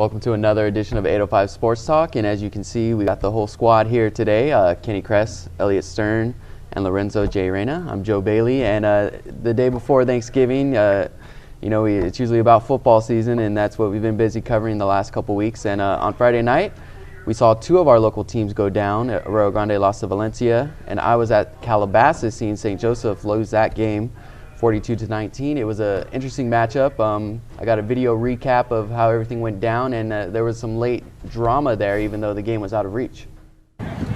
Welcome to another edition of 805 Sports Talk, and as you can see, we got the whole squad here today. Kenny Kress, Elliott Stern, and Lorenzo J. Reyna. I'm Joe Bailey, and the day before Thanksgiving, it's usually about football season, and that's what we've been busy covering the last couple weeks. And on Friday night, we saw two of our local teams go down. Arroyo Grande lost to Valencia, and I was at Calabasas seeing St. Joseph lose that game 42-19. It was an interesting matchup. I got a video recap of how everything went down, and there was some late drama there, even though the game was out of reach.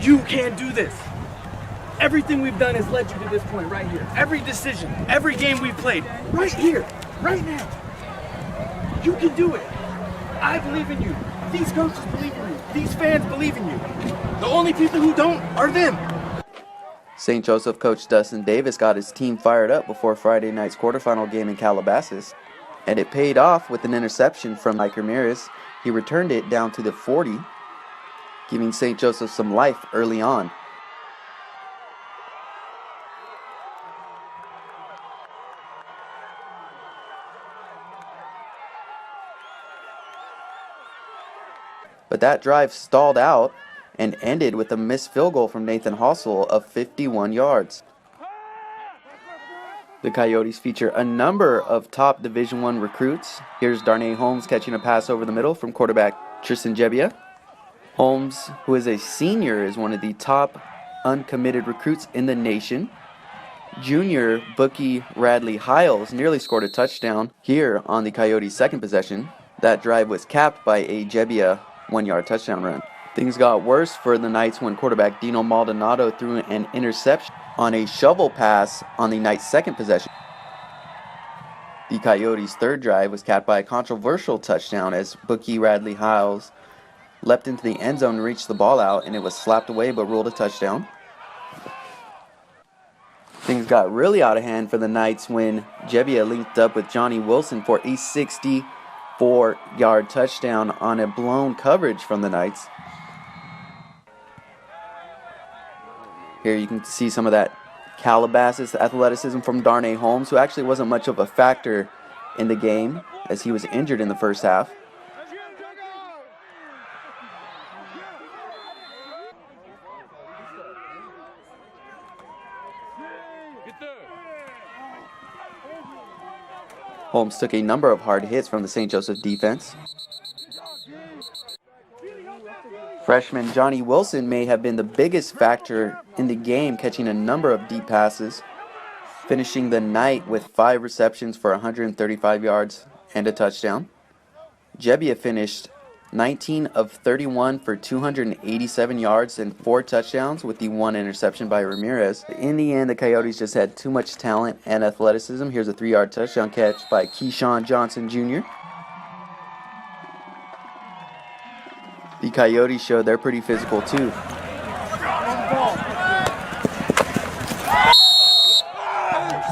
You can't do this. Everything we've done has led you to this point right here. Every decision, every game we've played, right here, right now. You can do it. I believe in you. These coaches believe in you. These fans believe in you. The only people who don't are them. St. Joseph coach Dustin Davis got his team fired up before Friday night's quarterfinal game in Calabasas, and it paid off with an interception from Mike Ramirez. He returned it down to the 40, giving St. Joseph some life early on. But that drive stalled out and ended with a missed field goal from Nathan Hossel of 51 yards. The Coyotes feature a number of top Division I recruits. Here's Darnay Holmes catching a pass over the middle from quarterback Tristan Jebbia. Holmes, who is a senior, is one of the top uncommitted recruits in the nation. Junior Bookie Radley Hiles nearly scored a touchdown here on the Coyotes' second possession. That drive was capped by a Jebbia one-yard touchdown run. Things got worse for the Knights when quarterback Dino Maldonado threw an interception on a shovel pass on the Knights' second possession. The Coyotes' third drive was capped by a controversial touchdown as Bookie Radley Hiles leapt into the end zone and reached the ball out, and it was slapped away but ruled a touchdown. Things got really out of hand for the Knights when Jebbia linked up with Johnny Wilson for a 64-yard touchdown on a blown coverage from the Knights. Here you can see some of that Calabasas athleticism from Darnay Holmes, who actually wasn't much of a factor in the game as he was injured in the first half. Holmes took a number of hard hits from the St. Joseph defense. Freshman Johnny Wilson may have been the biggest factor in the game, catching a number of deep passes, finishing the night with 5 receptions for 135 yards and a touchdown. Jebbia finished 19 of 31 for 287 yards and 4 touchdowns with the 1 interception by Ramirez. In the end, the Coyotes just had too much talent and athleticism. Here's a 3-yard touchdown catch by Keyshawn Johnson Jr. The Coyotes showed they're pretty physical too.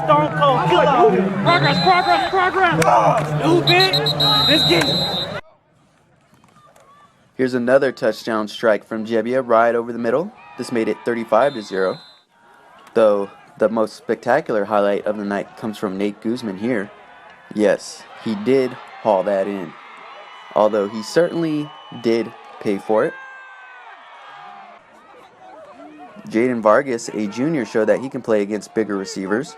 Stone cold killer. Progress. Stupid. Let's get it. Here's another touchdown strike from Jebbia right over the middle. This made it 35-0. Though the most spectacular highlight of the night comes from Nate Guzman here. Yes, he did haul that in. Although he certainly did pay for it. Jaden Vargas, a junior, showed that he can play against bigger receivers,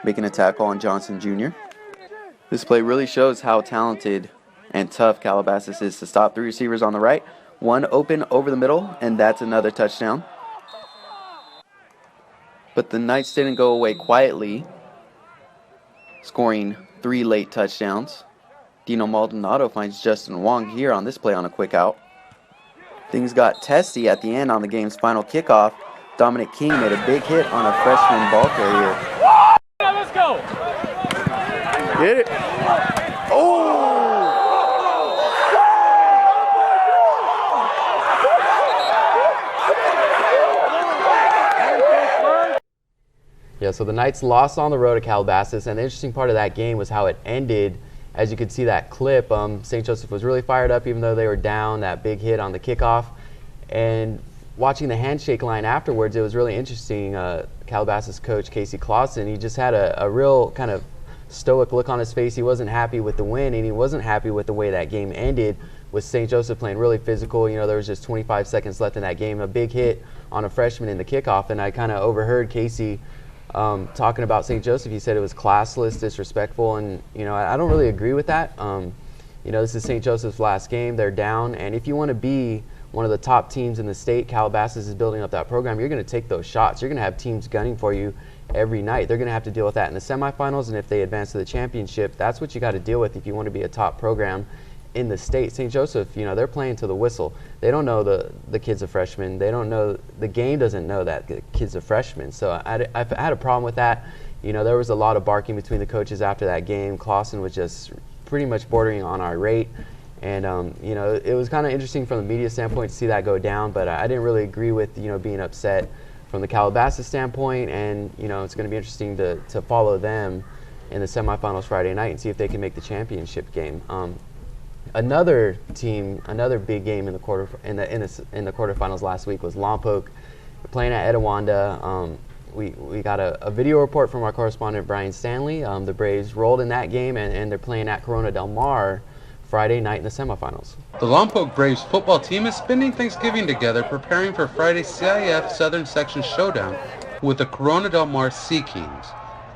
making a tackle on Johnson Jr. This play really shows how talented and tough Calabasas is to stop 3 receivers on the right, 1 open over the middle, and that's another touchdown. But the Knights didn't go away quietly, scoring 3 late touchdowns. Dino Maldonado finds Justin Wong here on this play on a quick out. Things got testy at the end on the game's final kickoff. Dominic King made a big hit on a freshman ball carrier. Let's go. Hit it. Oh! Yeah, so the Knights lost on the road at Calabasas, and the interesting part of that game was how it ended. As you could see that clip, St. Joseph was really fired up even though they were down, that big hit on the kickoff. And watching the handshake line afterwards, it was really interesting. Calabasas coach Casey Clausen, he just had a real kind of stoic look on his face. He wasn't happy with the win, and he wasn't happy with the way that game ended. with St. Joseph playing really physical. There was just 25 seconds left in that game, a big hit on a freshman in the kickoff, and I kind of overheard Casey talking about St. Joseph. He said it was classless, disrespectful, and I don't really agree with that. This is St. Joseph's last game. They're down, and if you want to be one of the top teams in the state, Calabasas is building up that program. You're going to take those shots. You're going to have teams gunning for you every night. They're going to have to deal with that in the semifinals, and if they advance to the championship, that's what you got to deal with if you want to be a top program in the state. St. Joseph, they're playing to the whistle. They don't know the kid's a freshman. They don't know, the game doesn't know that the kid's a freshman. So I've had a problem with that. There was a lot of barking between the coaches after that game. Clausen was just pretty much bordering on irate. And, it was kind of interesting from the media standpoint to see that go down, but I didn't really agree with, being upset from the Calabasas standpoint. And, it's going to be interesting to follow them in the semifinals Friday night and see if they can make the championship game. Another big game in the quarterfinals last week was Lompoc playing at Etiwanda. We got a video report from our correspondent Brian Stanley. The Braves rolled in that game, and they're playing at Corona Del Mar Friday night in the semifinals. The Lompoc Braves football team is spending Thanksgiving together, preparing for Friday's CIF Southern Section showdown with the Corona Del Mar Sea Kings.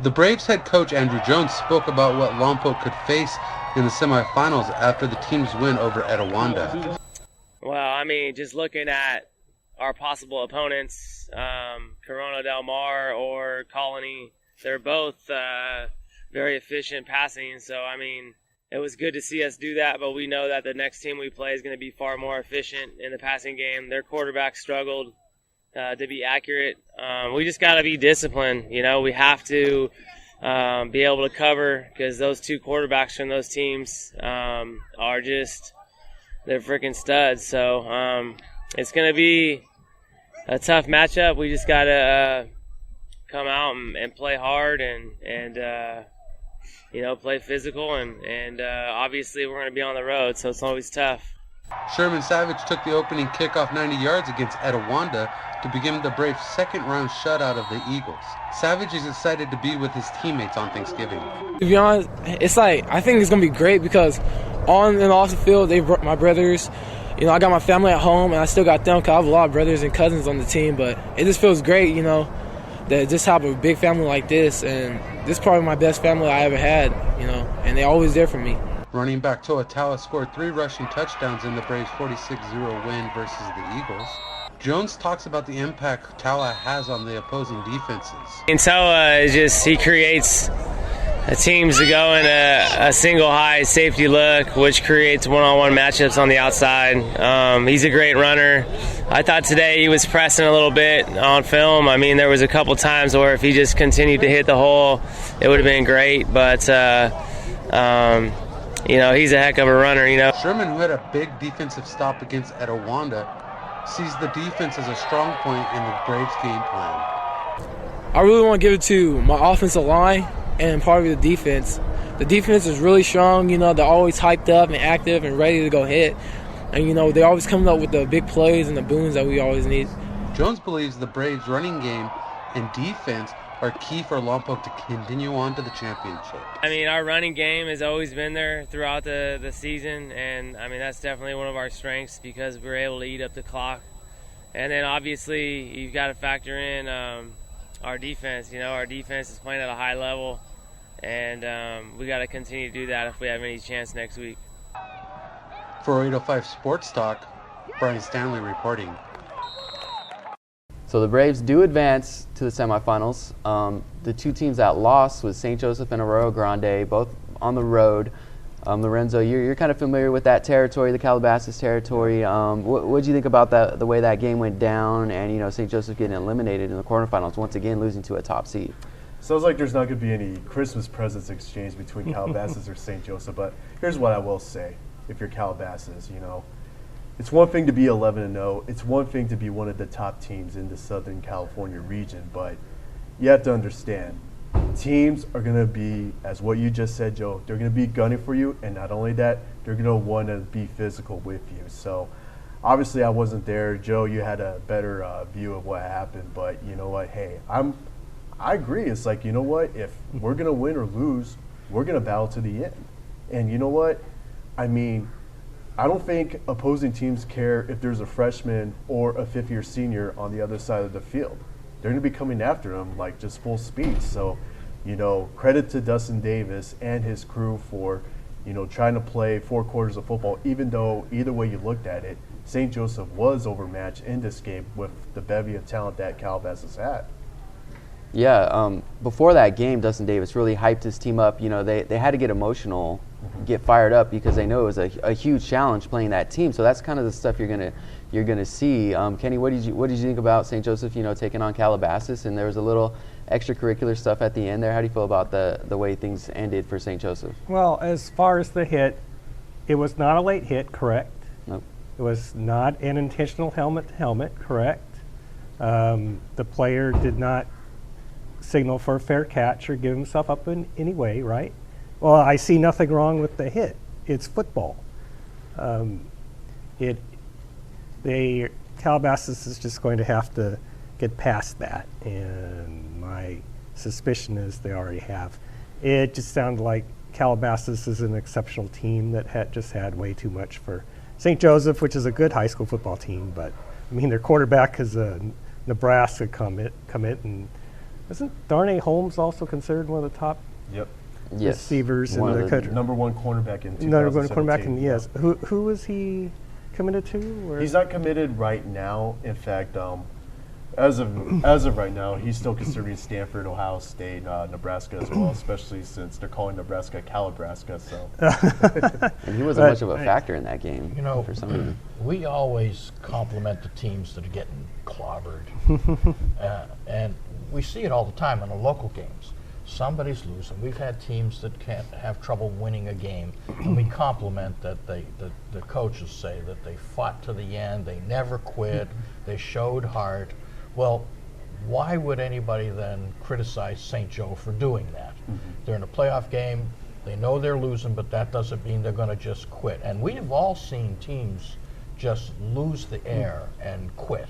The Braves head coach Andrew Jones spoke about what Lompoc could face in the semifinals after the team's win over Etiwanda. Well, just looking at our possible opponents, Corona Del Mar or Colony, they're both very efficient passing. So, it was good to see us do that, but we know that the next team we play is going to be far more efficient in the passing game. Their quarterback struggled to be accurate. We just got to be disciplined. We have to be able to cover, because those two quarterbacks from those teams are just, they're freaking studs. So it's going to be a tough matchup. We just got to come out and play hard and play physical. And obviously we're going to be on the road, so it's always tough. Sherman Savage took the opening kickoff 90 yards against Etiwanda to begin the Braves' second-round shutout of the Eagles. Savage is excited to be with his teammates on Thanksgiving. To be honest, I think it's going to be great because on and off the field, they brought my brothers. I got my family at home, and I still got them because I have a lot of brothers and cousins on the team. But it just feels great, that just have a big family like this. And this is probably my best family I ever had, and they're always there for me. Running back Toa Taua scored 3 rushing touchdowns in the Braves' 46-0 win versus the Eagles. Jones talks about the impact Taua has on the opposing defenses. And Taua he creates teams to go in a single high safety look, which creates one-on-one matchups on the outside. He's a great runner. I thought today he was pressing a little bit on film. There was a couple times where if he just continued to hit the hole, it would have been great. But he's a heck of a runner. Sherman, who had a big defensive stop against Etiwanda, sees the defense as a strong point in the Braves' game plan. I really want to give it to my offensive line and probably the defense. The defense is really strong. They're always hyped up and active and ready to go hit. And, they're always coming up with the big plays and the booms that we always need. Jones believes the Braves' running game and defense are key for Lompoc to continue on to the championship. Our running game has always been there throughout the season, and that's definitely one of our strengths because we're able to eat up the clock. And then obviously you've got to factor in our defense. Our defense is playing at a high level, and we got to continue to do that if we have any chance next week. For 805 Sports Talk, Brian Stanley reporting. So the Braves do advance to the semifinals. The two teams that lost was St. Joseph and Arroyo Grande, both on the road. Lorenzo, you're kind of familiar with that territory, the Calabasas territory. What did you think about the way that game went down and, St. Joseph getting eliminated in the quarterfinals, once again losing to a top seed? Sounds like there's not going to be any Christmas presents exchanged between Calabasas or St. Joseph, but here's what I will say. If you're Calabasas, it's one thing to be 11-0. It's one thing to be one of the top teams in the Southern California region, but you have to understand, teams are going to be, as what you just said, Joe, they're going to be gunning for you, and not only that, they're going to want to be physical with you. So obviously I wasn't there. Joe, you had a better view of what happened, but you know what? Hey, I agree. It's like, you know what? If we're going to win or lose, we're going to battle to the end. And you know what? I don't think opposing teams care if there's a freshman or a fifth-year senior on the other side of the field. They're going to be coming after him like just full speed. So, credit to Dustin Davis and his crew for, trying to play 4 quarters of football, even though either way you looked at it, St. Joseph was overmatched in this game with the bevy of talent that Calabasas had. Yeah, before that game, Dustin Davis really hyped his team up. They had to get emotional, get fired up because they know it was a huge challenge playing that team. So that's kind of the stuff you're gonna see. Kenny, what did you think about St. Joseph? Taking on Calabasas, and there was a little extracurricular stuff at the end there. How do you feel about the way things ended for St. Joseph? Well, as far as the hit, it was not a late hit, correct? Nope. It was not an intentional helmet-to-helmet, correct? The player did not signal for a fair catch or give himself up in any way, right? Well, I see nothing wrong with the hit. It's football. Calabasas is just going to have to get past that, and my suspicion is they already have. It just sounded like Calabasas is an exceptional team that had way too much for St. Joseph, which is a good high school football team, but their quarterback is a Nebraska commit, and isn't Darnay Holmes also considered one of the top receivers in the country? Number 1 cornerback in 2017. Number 1 cornerback, yes. Who was he committed to? Or? He's not committed right now. In fact, as of right now, he's still considering Stanford, Ohio State, Nebraska as well, especially since they're calling Nebraska Calabrasca. So, and he wasn't much of a factor in that game. For some reason. We always compliment the teams that are getting clobbered, and we see it all the time in the local games. Somebody's losing. We've had teams that can't have trouble winning a game, and we compliment that the coaches say that they fought to the end, they never quit, they showed heart. Well, why would anybody then criticize St. Joe for doing that? They're in a playoff game, they know they're losing, but that doesn't mean they're going to just quit. And we have all seen teams just lose the air and quit,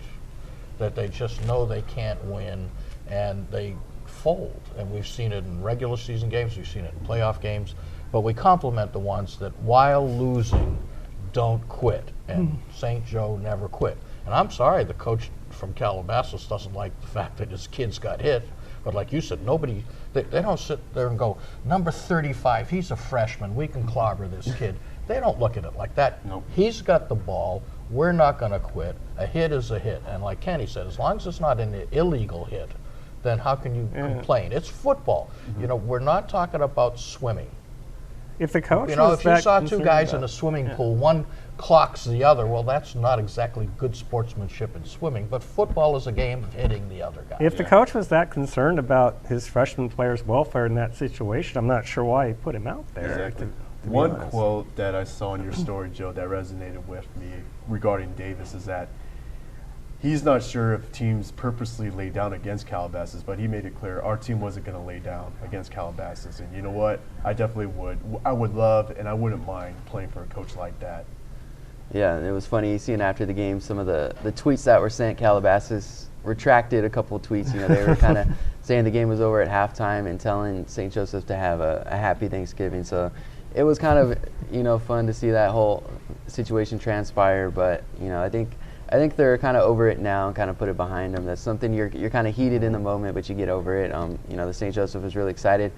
that they just know they can't win, and they fold. And we've seen it in regular season games, we've seen it in playoff games, but we compliment the ones that while losing don't quit, and St. Joe never quit. And I'm sorry the coach from Calabasas doesn't like the fact that his kids got hit, but like you said, they don't sit there and go, number 35, he's a freshman, we can clobber this kid. They don't look at it like that. Nope. He's got the ball, we're not going to quit. A hit is a hit, and like Kenny said, as long as it's not an illegal hit, then how can you complain? It's football. We're not talking about swimming. If the coach if you saw 2 guys in a swimming pool, one clocks the other, well, that's not exactly good sportsmanship in swimming, but football is a game of hitting the other guy. If the coach was that concerned about his freshman players' welfare in that situation, I'm not sure why he put him out there. Exactly. to One quote that I saw in your story, Joe, that resonated with me regarding Davis is that he's not sure if teams purposely lay down against Calabasas, but he made it clear our team wasn't going to lay down against Calabasas. And you know what? I definitely would. I would love and I wouldn't mind playing for a coach like that. Yeah, it was funny seeing after the game some of the tweets that were sent. Calabasas retracted a couple of tweets. They were kind of saying the game was over at halftime and telling St. Joseph to have a happy Thanksgiving. So it was kind of fun to see that whole situation transpire. But I think they're kind of over it now and kind of put it behind them. That's something you're kind of heated in the moment, but you get over it. The St. Joseph is really excited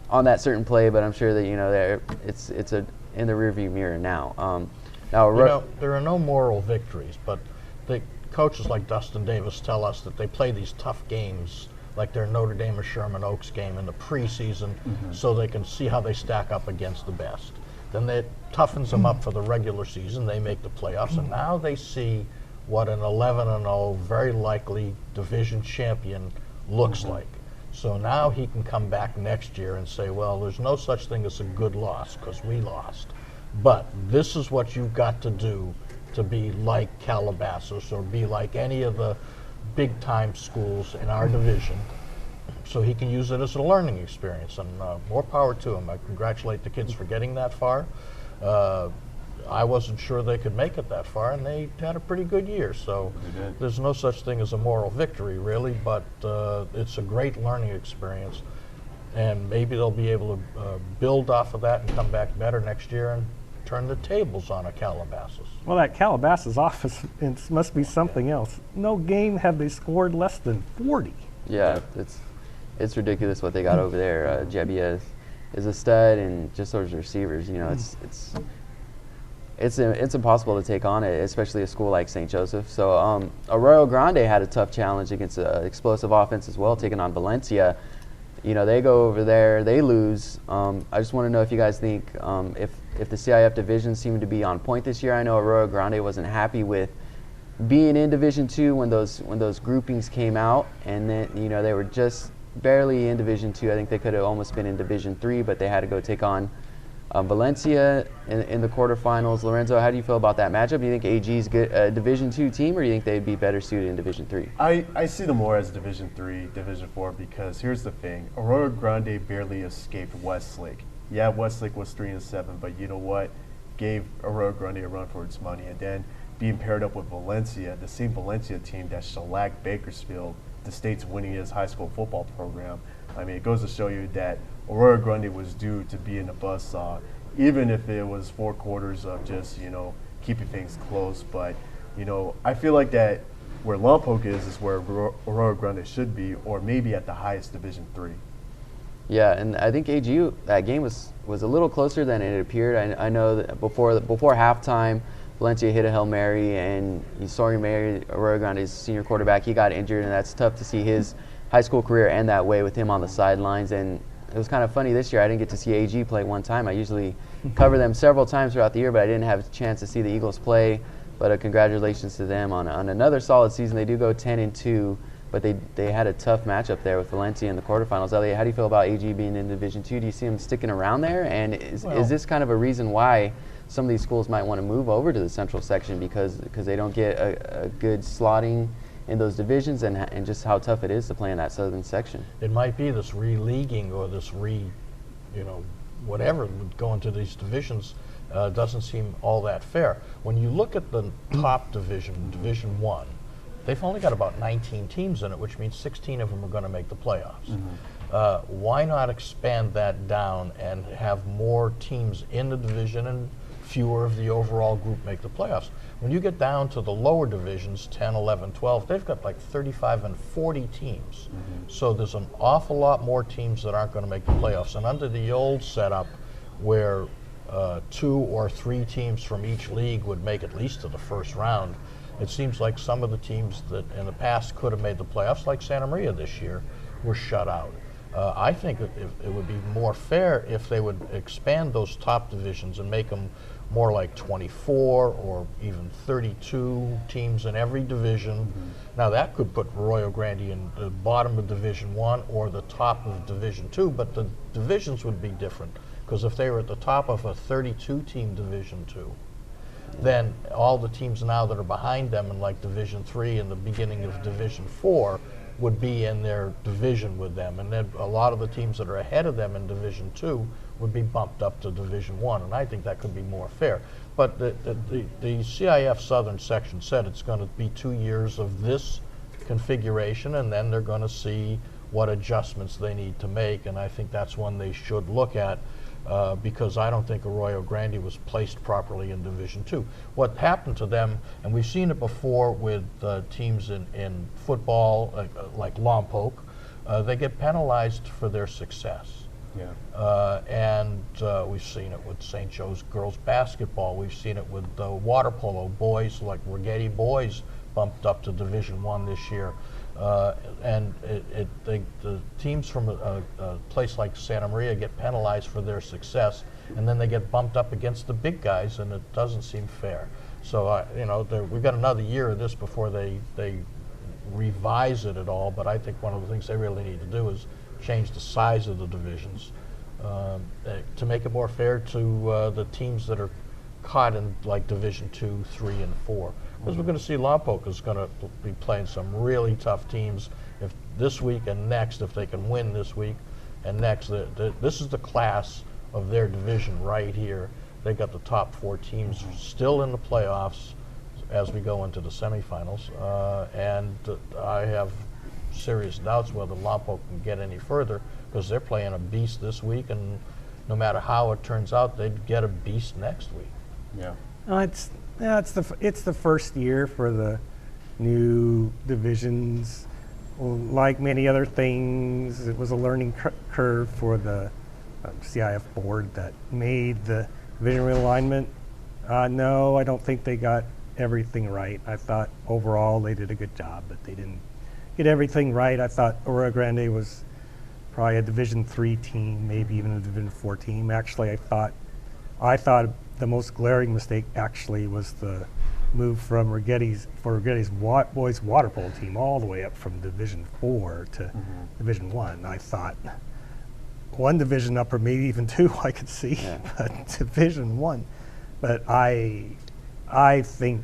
on that certain play, but I'm sure that it's in the rearview mirror now. There are no moral victories, but the coaches like Dustin Davis tell us that they play these tough games, like their Notre Dame or Sherman Oaks game in the preseason, so they can see how they stack up against the best. Then that toughens them up for the regular season. They make the playoffs, and now they see what an 11-0, very likely division champion looks like. So now he can come back next year and say, well, there's no such thing as a good loss because we lost. But this is what you've got to do to be like Calabasas or be like any of the big-time schools in our division. So he can use it as a learning experience, and more power to him. I congratulate the kids for getting that far. I wasn't sure they could make it that far, and they had a pretty good year. So there's no such thing as a moral victory, really, but it's a great learning experience. And maybe they'll be able to build off of that and come back better next year and turn the tables on a Calabasas. Well, that Calabasas offense it must be something else. No game have they scored less than 40. Yeah, it's ridiculous what they got over there. Jebbia is a stud, and just those receivers, it's impossible to take on it, especially a school like St. Joseph. So Arroyo Grande had a tough challenge against an explosive offense as well, taking on Valencia. They go over there, they lose. I just want to know if you guys think if the CIF division seemed to be on point this year. I know Arroyo Grande wasn't happy with being in Division II when those groupings came out, and then they were just barely in Division II. I think they could have almost been in Division III, but they had to go take on Valencia in the quarterfinals. Lorenzo, how do you feel about that matchup? Do you think AG's a Division II team, or do you think they'd be better suited in Division III? I see them more as Division III, Division IV, because here's the thing. Arroyo Grande barely escaped Westlake. Yeah, Westlake was 3-7, but you know what? Gave Arroyo Grande a run for its money. And then being paired up with Valencia, the same Valencia team that shellacked Bakersfield, the state's winningest high school football program. I mean, it goes to show you that Arroyo Grande was due to be in the buzzsaw, even if it was 4 quarters of just, keeping things close. But, I feel like that where Lompoc is where Arroyo Grande should be, or maybe at the highest Division III. Yeah, and I think AG, that game was a little closer than it appeared. I know that before halftime, Valencia hit a Hail Mary, and Sawyer Mary, Arroyo Grande's senior quarterback, he got injured, and that's tough to see his high school career end that way with him on the sidelines. And it was kind of funny this year. I didn't get to see AG play one time. I usually cover them several times throughout the year, but I didn't have a chance to see the Eagles play. But congratulations to them on another solid season. They do go 10-2, but they had a tough matchup there with Valencia in the quarterfinals. Elliot, how do you feel about AG being in Division II? Do you see them sticking around there? And is this kind of a reason why some of these schools might want to move over to the central section because they don't get a good slotting in those divisions, and just how tough it is to play in that southern section? It might be this re-leaguing or this whatever going to these divisions doesn't seem all that fair. When you look at the top division, Division I, they've only got about 19 teams in it, which means 16 of them are going to make the playoffs. Why not expand that down and have more teams in the division and fewer of the overall group make the playoffs? When you get down to the lower divisions, 10, 11, 12, they've got like 35 and 40 teams. So there's an awful lot more teams that aren't going to make the playoffs. And under the old setup where 2 or 3 teams from each league would make at least to the first round, it seems like some of the teams that in the past could have made the playoffs, like Santa Maria this year, were shut out. I think it would be more fair if they would expand those top divisions and make them more like 24 or even 32 teams in every division. Now that could put Arroyo Grande in the bottom of Division I or the top of Division II, but the divisions would be different, because if they were at the top of a 32-team Division II, then all the teams now that are behind them in like Division III and the beginning of Division IV would be in their division with them, and then a lot of the teams that are ahead of them in Division II would be bumped up to Division I, and I think that could be more fair. But the CIF Southern section said it's going to be 2 years of this configuration, and then they're going to see what adjustments they need to make, and I think that's one they should look at, because I don't think Arroyo Grande was placed properly in Division II. What happened to them, and we've seen it before with teams in football, like Lompoc, they get penalized for their success. And we've seen it with St. Joe's girls basketball. We've seen it with water polo boys, like Rigetti boys bumped up to Division I this year. And the teams from a place like Santa Maria get penalized for their success, and then they get bumped up against the big guys, and it doesn't seem fair. So we've got another year of this before they revise it at all. But I think one of the things they really need to do is change the size of the divisions to make it more fair to the teams that are caught in like Division II, III, and IV. Because we're going to see Lompoc is going to be playing some really tough teams if this week and next, if they can win this week and next. This is the class of their division right here. They got the top 4 teams still in the playoffs as we go into the semifinals, and I have serious doubts whether Lompoc can get any further, because they're playing a beast this week, and no matter how it turns out, they'd get a beast next week. Yeah. It's the first year for the new divisions. Like many other things, it was a learning curve for the CIF board that made the division realignment. No, I don't think they got everything right. I thought overall they did a good job, but they didn't get everything right. I thought Oro Grande was probably a Division III team, maybe even a Division IV team. Actually, I thought the most glaring mistake actually was the move from Rigetti's boys water polo team all the way up from Division IV to Division I. I thought one division up, or maybe even two, I could see, but Division I. But I think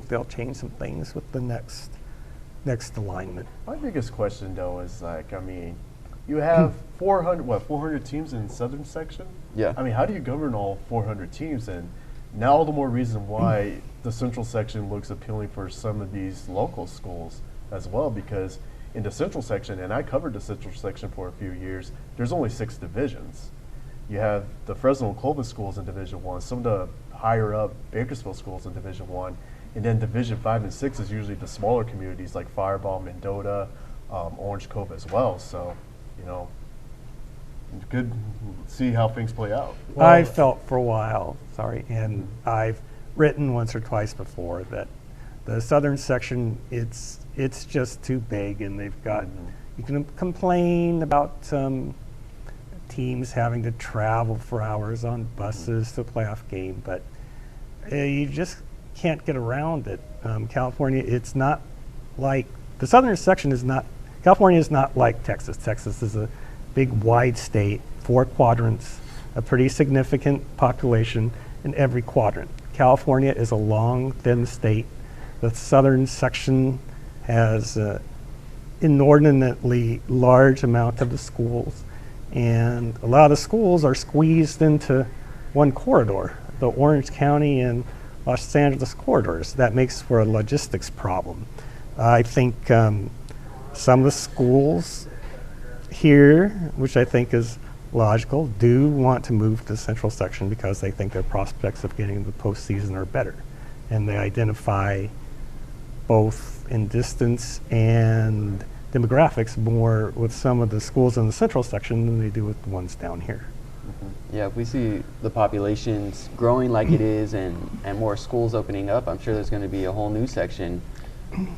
they'll change some things with the next alignment. My biggest question, though, is like, I mean, you have 400 teams in Southern Section? Yeah. I mean, how do you govern all 400 teams? And now all the more reason why the Central Section looks appealing for some of these local schools as well, because in the Central Section, and I covered the Central Section for a few years, there's only 6 divisions. You have the Fresno and Clovis schools in Division I, some of the higher up Bakersfield schools in Division I, and then Division 5 and 6 is usually the smaller communities like Fireball, Mendota, Orange Cove as well. So, you know, good see how things play out. Well, I felt for a while, and I've written once or twice before that the Southern Section, it's just too big, and they've got, you can complain about teams having to travel for hours on buses to a playoff game, but you just can't get around it. California, it's not like, the Southern Section is not, California is not like Texas. Texas is a big, wide state, 4 quadrants, a pretty significant population in every quadrant. California is a long, thin state. The Southern Section has an inordinately large amount of the schools, and a lot of the schools are squeezed into one corridor, the Orange County and Los Angeles corridors. That makes for a logistics problem. I think some of the schools here, which I think is logical, do want to move to the Central Section because they think their prospects of getting to the postseason are better. And they identify both in distance and demographics more with some of the schools in the Central Section than they do with the ones down here. Yeah, if we see the populations growing like it is and more schools opening up, I'm sure there's going to be a whole new section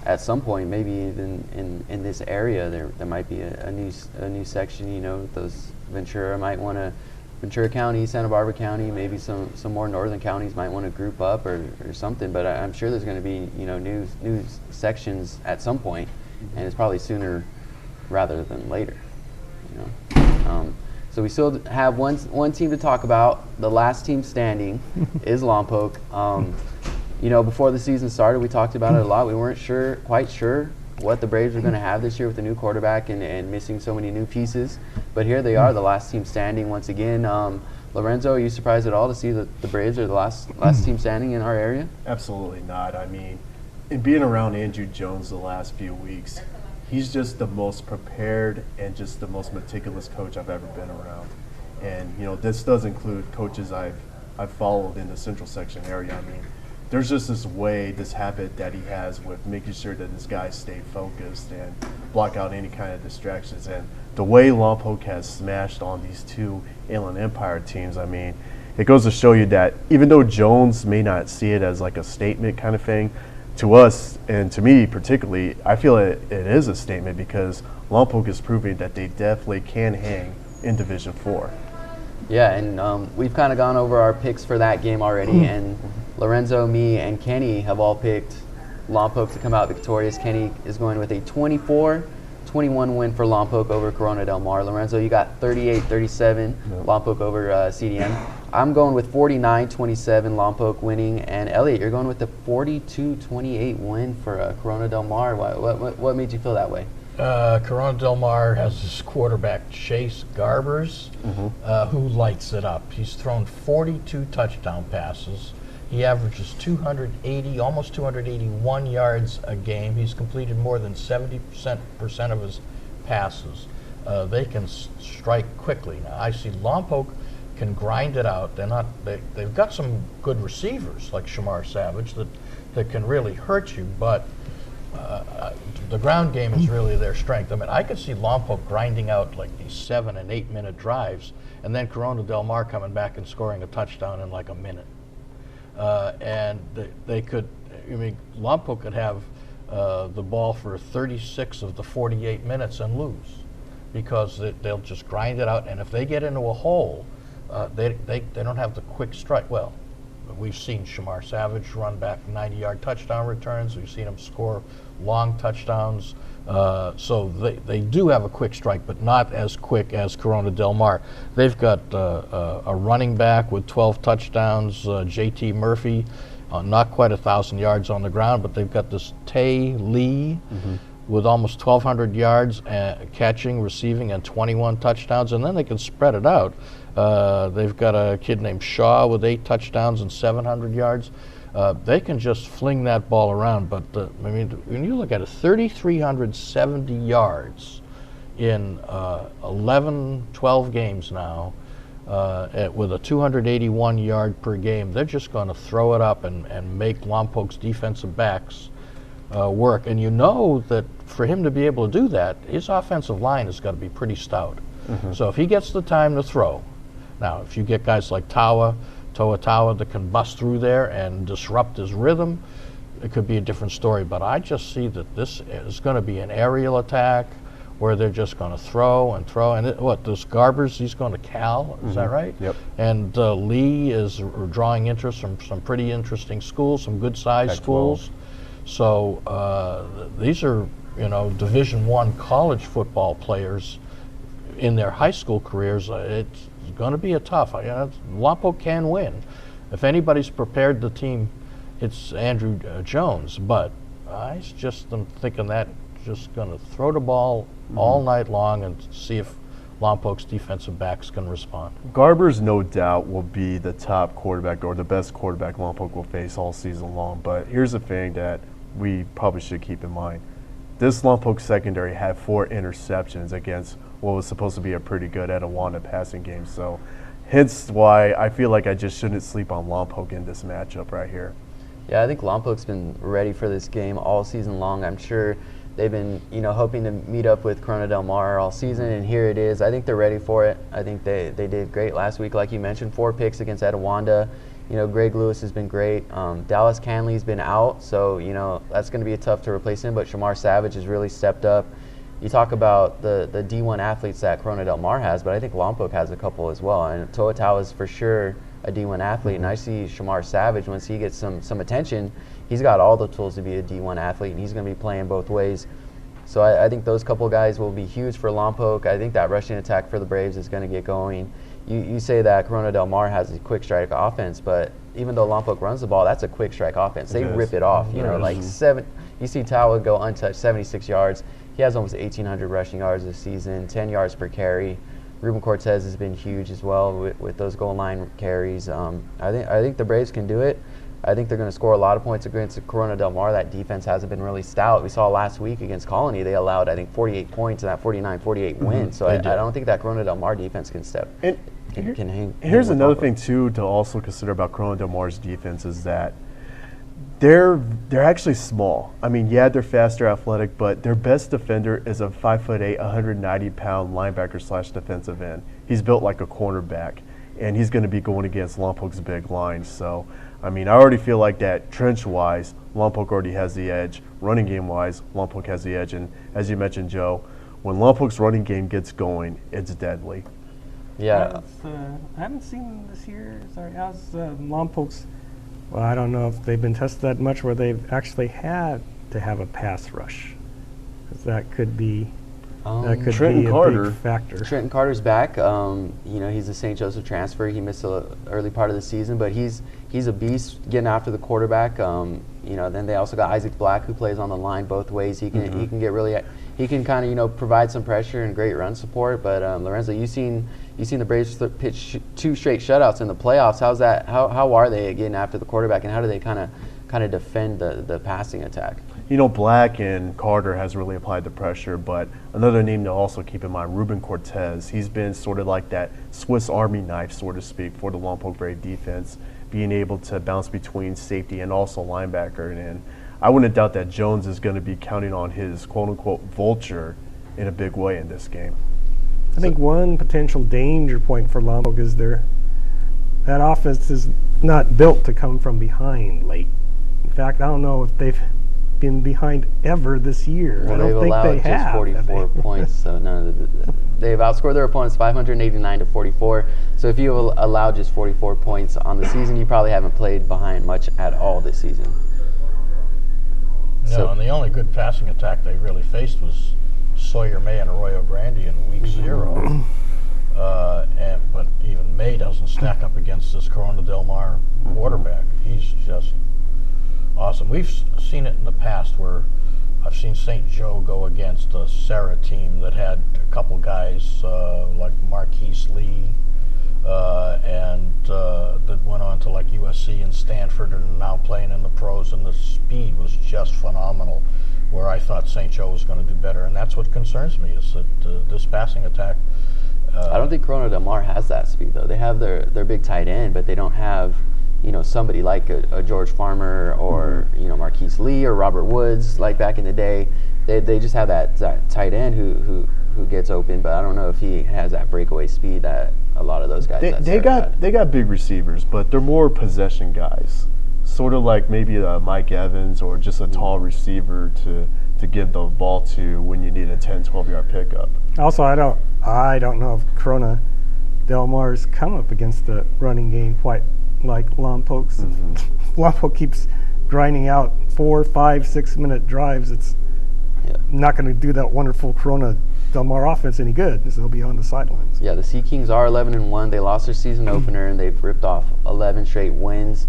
at some point, maybe even in this area. There might be a new section, you know, those Ventura County, Santa Barbara County, maybe some more northern counties might want to group up or something, but I'm sure there's going to be, you know, new sections at some point, and it's probably sooner rather than later, you know. So we still have one team to talk about. The last team standing is Lompoc. You know, before the season started, we talked about it a lot. We weren't quite sure what the Braves were going to have this year with the new quarterback and missing so many new pieces. But here they are, the last team standing once again. Lorenzo, are you surprised at all to see that the Braves are the last team standing in our area? Absolutely not. I mean, in being around Andrew Jones the last few weeks, he's just the most prepared and just the most meticulous coach I've ever been around. And, you know, this does include coaches I've followed in the Central Section area. I mean, there's just this habit that he has with making sure that his guys stay focused and block out any kind of distractions. And the way Lompoc has smashed on these 2 Inland Empire teams, I mean, it goes to show you that even though Jones may not see it as like a statement kind of thing, to us, and to me particularly, I feel it is a statement because Lompoc is proving that they definitely can hang in Division 4. Yeah, and we've kind of gone over our picks for that game already, and Lorenzo, me, and Kenny have all picked Lompoc to come out victorious. Kenny is going with a 24-21 win for Lompoc over Corona Del Mar. Lorenzo, you got 38-37 Lompoc over CDM. I'm going with 49-27 Lompoc winning, and Elliot, you're going with the 42-28 win for Corona Del Mar. What made you feel that way? Corona Del Mar has this quarterback, Chase Garbers, who lights it up. He's thrown 42 touchdown passes. He averages 280, almost 281 yards a game. He's completed more than 70% of his passes. they can strike quickly. Now, I see Lompoc can grind it out. They've got some good receivers like Shamar Savage that can really hurt you, but the ground game is really their strength. I mean, I could see Lompoc grinding out like these 7 and 8 minute drives, and then Corona Del Mar coming back and scoring a touchdown in like a minute. And they could, I mean, Lompoc could have the ball for 36 of the 48 minutes and lose, because they'll just grind it out. And if they get into a hole, they don't have the quick strike. Well, we've seen Shamar Savage run back 90-yard touchdown returns. We've seen him score long touchdowns. So they do have a quick strike, but not as quick as Corona Del Mar. They've got a running back with 12 touchdowns, J.T. Murphy, not quite 1,000 yards on the ground, but they've got this Tay Lee with almost 1,200 yards catching, receiving, and 21 touchdowns, and then they can spread it out. They've got a kid named Shaw with 8 touchdowns and 700 yards. They can just fling that ball around, but I mean, when you look at it, 3,370 yards in 11, 12 games now, with a 281 yard per game, they're just going to throw it up and make Lompoc's defensive backs work. And you know that for him to be able to do that, his offensive line has got to be pretty stout. So if he gets the time to throw, now if you get guys like Toa that can bust through there and disrupt his rhythm, it could be a different story. But I just see that this is going to be an aerial attack where they're just going to throw and throw. And this Garbers, he's going to Cal, is that right? Yep. And Lee is drawing interest from some pretty interesting schools, some good-sized schools. So these are, Division I college football players in their high school careers. It's going to be a tough. Lompoc can win. If anybody's prepared the team, it's Andrew Jones. But I just am thinking that just going to throw the ball all night long and see if Lompoc's defensive backs can respond. Garbers, no doubt, will be the top quarterback or the best quarterback Lompoc will face all season long. But here's the thing that we probably should keep in mind. This Lompoc secondary had 4 interceptions against what was supposed to be a pretty good Etiwanda passing game. So hence why I feel like I just shouldn't sleep on Lompoc in this matchup right here. Yeah, I think Lompoc's been ready for this game all season long. I'm sure they've been, hoping to meet up with Corona Del Mar all season, and here it is. I think they're ready for it. I think they did great last week, like you mentioned, 4 picks against Etiwanda. Greg Lewis has been great. Dallas Canley's been out, so that's going to be tough to replace him. But Shamar Savage has really stepped up. You talk about the D1 athletes that Corona Del Mar has, but I think Lompoc has a couple as well. And Toa is for sure a D1 athlete, and I see Shamar Savage, once he gets some attention, he's got all the tools to be a D1 athlete, and he's going to be playing both ways. So I think those couple guys will be huge for Lompoc. I think that rushing attack for the Braves is going to get going. You say that Corona Del Mar has a quick strike offense, but even though Lompoc runs the ball, that's a quick strike offense. They rip it off. You see Tawa go untouched, 76 yards. He has almost 1,800 rushing yards this season, 10 yards per carry. Ruben Cortez has been huge as well with those goal line carries. I think the Braves can do it. I think they're going to score a lot of points against Corona Del Mar. That defense hasn't been really stout. We saw last week against Colony, they allowed, I think, 48 points in that 49-48 win. So I don't think that Corona Del Mar defense can can hang. Here's another thing, too, to also consider about Corona Del Mar's defense is that they're actually small. I mean, yeah, they're faster, athletic, but their best defender is a 5'8", 190-pound linebacker / defensive end. He's built like a cornerback, and he's going to be going against Lompoc's big line. So, I mean, I already feel like that trench-wise, Lompoc already has the edge. Running game-wise, Lompoc has the edge. And as you mentioned, Joe, when Lompoc's running game gets going, it's deadly. Yeah. I haven't seen this year. Sorry, how's Lompoc's? Well, I don't know if they've been tested that much where they've actually had to have a pass rush. 'Cause that could be Trenton a Carter. big factor. Trenton Carter's back. He's a St. Joseph transfer. He missed the early part of the season, but he's a beast getting after the quarterback. Then they also got Isaac Black, who plays on the line both ways. He can get really, he can kind of provide some pressure and great run support. But Lorenzo, you've seen the Braves pitch 2 straight shutouts in the playoffs. How's that? How are they getting after the quarterback, and how do they kind of defend the passing attack? Black and Carter has really applied the pressure, but another name to also keep in mind, Ruben Cortez. He's been sort of like that Swiss Army knife, so to speak, for the Lompoc Brave defense, being able to bounce between safety and also linebacker. And I wouldn't doubt that Jones is going to be counting on his quote-unquote vulture in a big way in this game. I think one potential danger point for Lompoc is that offense is not built to come from behind late. In fact, I don't know if they've been behind ever this year. Well, I don't think they just have. 44 points, so no, they've outscored their opponents 589 to 44. So if you allow just 44 points on the season, you probably haven't played behind much at all this season. No, and the only good passing attack they really faced was Sawyer May and Arroyo Grande in week 0. But even May doesn't stack up against this Corona Del Mar quarterback. He's just awesome. We've seen it in the past where I've seen St. Joe go against a Sarah team that had a couple guys like Marquise Lee that went on to like USC and Stanford and are now playing in the pros, and the speed was just phenomenal, where I thought St. Joe was going to do better. And that's what concerns me, is that this passing attack. I don't think Corona Del Mar has that speed, though. They have their big tight end, but they don't have, somebody like a George Farmer or, Marquise Lee or Robert Woods, like back in the day. They just have that tight end who gets open, but I don't know if he has that breakaway speed that a lot of those guys They got big receivers, but they're more possession guys. Sort of like maybe a Mike Evans or just a tall receiver to give the ball to when you need a 10, 12-yard pickup. Also, I don't know if Corona Del Mar's come up against the running game quite like Lompoc's. Lompoc keeps grinding out 4, 5, 6-minute drives. It's not going to do that wonderful Corona Del Mar offense any good, because they'll be on the sidelines. Yeah, the Sea Kings are 11-1. They lost their season opener, and they've ripped off 11 straight wins.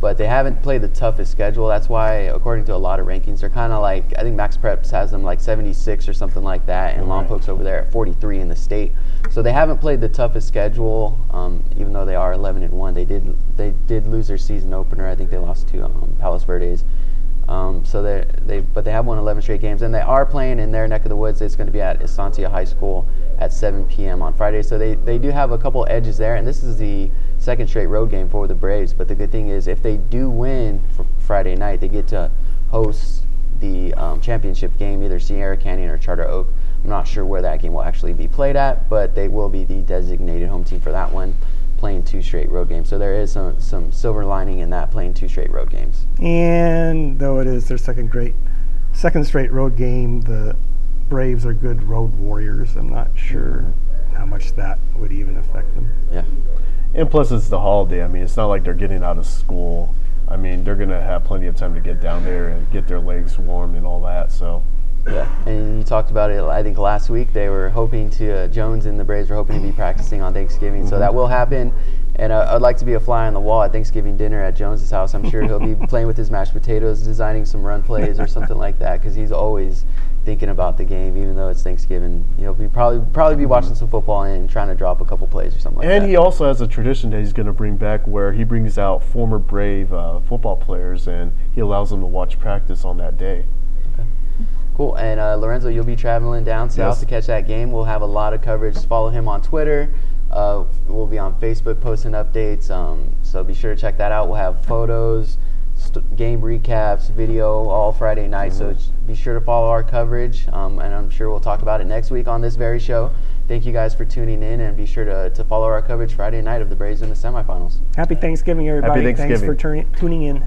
But they haven't played the toughest schedule. That's why, according to a lot of rankings, they're kind of like, I think Max Preps has them like 76 or something like that, and Lompoc's over there at 43 in the state. So they haven't played the toughest schedule, even though they are 11-1. They did lose their season opener. I think they lost to Palos Verdes. But they have won 11 straight games, and they are playing in their neck of the woods. It's going to be at Estancia High School at 7 p.m. on Friday. So they do have a couple edges there, and this is the second straight road game for the Braves. But the good thing is, if they do win for Friday night, they get to host the championship game, either Sierra Canyon or Charter Oak. I'm not sure where that game will actually be played at, but they will be the designated home team for that one, playing 2 straight road games. So there is some silver lining in that, playing 2 straight road games. And though it is their second straight road game, the Braves are good road warriors. I'm not sure how much that would even affect them. Yeah. And plus it's the holiday. I mean, it's not like they're getting out of school. I mean, they're going to have plenty of time to get down there and get their legs warm and all that. So. Yeah, and you talked about it, I think, last week. They were hoping to, Jones and the Braves were hoping to be practicing on Thanksgiving, so that will happen. And I'd like to be a fly on the wall at Thanksgiving dinner at Jones's house. I'm sure he'll be playing with his mashed potatoes, designing some run plays or something like that, because he's always thinking about the game, even though it's Thanksgiving. He'll be probably be watching some football and trying to drop a couple plays or something like that. And he also has a tradition that he's going to bring back where he brings out former Brave football players, and he allows them to watch practice on that day. Cool. And Lorenzo, you'll be traveling down south to catch that game. We'll have a lot of coverage. Follow him on Twitter. We'll be on Facebook posting updates. So be sure to check that out. We'll have photos, game recaps, video all Friday night. So be sure to follow our coverage. And I'm sure we'll talk about it next week on this very show. Thank you guys for tuning in, and be sure to follow our coverage Friday night of the Braves in the semifinals. Happy Thanksgiving, everybody. Happy Thanksgiving. Thanks for tuning in.